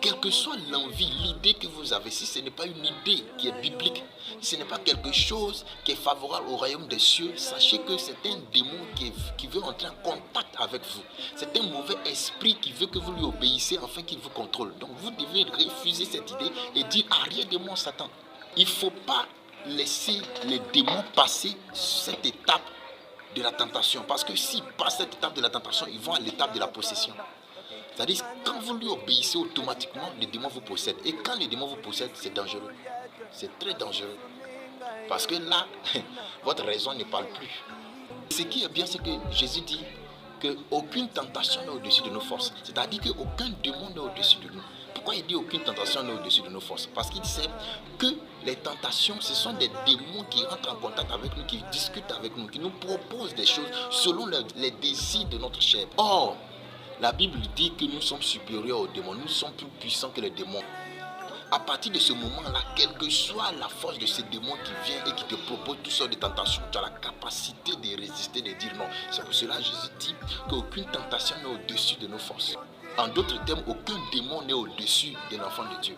quelle que soit l'envie, l'idée que vous avez, si ce n'est pas une idée qui est biblique, si ce n'est pas quelque chose qui est favorable au royaume des cieux, sachez que c'est un démon qui veut entrer en contact avec vous. C'est un mauvais esprit qui veut que vous lui obéissiez afin qu'il vous contrôle. Donc vous devez refuser cette idée et dire arrière de moi Satan. Il ne faut pas laisser les démons passer cette étape de la tentation. Parce que s'ils passent cette étape de la tentation, ils vont à l'étape de la possession. C'est-à-dire quand vous lui obéissez automatiquement, les démons vous possèdent. Et quand les démons vous possèdent, c'est dangereux. C'est très dangereux. Parce que là, votre raison ne parle plus. Ce qui est bien, c'est que Jésus dit qu'aucune tentation n'est au-dessus de nos forces. C'est-à-dire qu'aucun démon n'est au-dessus de nous. Pourquoi il dit aucune tentation n'est au-dessus de nos forces? Parce qu'il sait que les tentations, ce sont des démons qui rentrent en contact avec nous, qui discutent avec nous, qui nous proposent des choses selon les désirs de notre chair. Or, la Bible dit que nous sommes supérieurs aux démons, nous sommes plus puissants que les démons. À partir de ce moment-là, quelle que soit la force de ces démons qui vient et qui te propose toutes sortes de tentations, tu as la capacité de résister, de dire non. C'est pour cela que Jésus dit qu'aucune tentation n'est au-dessus de nos forces. En d'autres termes, aucun démon n'est au-dessus de l'enfant de Dieu.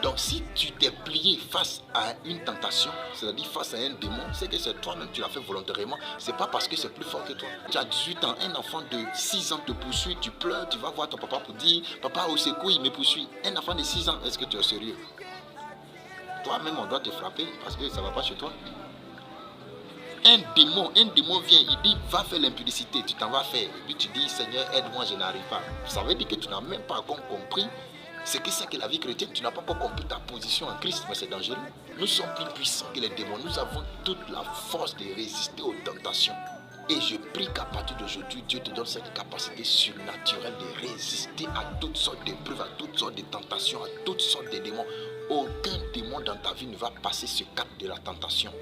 Donc si tu t'es plié face à une tentation, c'est-à-dire face à un démon, c'est que c'est toi-même tu l'as fait volontairement, c'est pas parce que c'est plus fort que toi. Tu as 18 ans, un enfant de 6 ans te poursuit, tu pleures, tu vas voir ton papa pour dire papa au secours il me poursuit. Un enfant de 6 ans, est-ce que tu es sérieux? Toi-même on doit te frapper parce que ça ne va pas chez toi. Un démon vient, il dit va faire l'impudicité, tu t'en vas faire. Et puis tu dis Seigneur aide-moi, je n'arrive pas. Ça veut dire que tu n'as même pas encore compris ce que c'est que la vie chrétienne. Tu n'as pas encore compris ta position en Christ, mais c'est dangereux. Nous sommes plus puissants que les démons. Nous avons toute la force de résister aux tentations. Et je prie qu'à partir d'aujourd'hui, Dieu te donne cette capacité surnaturelle de résister à toutes sortes d'épreuves, à toutes sortes de tentations, à toutes sortes de démons. Aucun démon dans ta vie ne va passer ce cap de la tentation.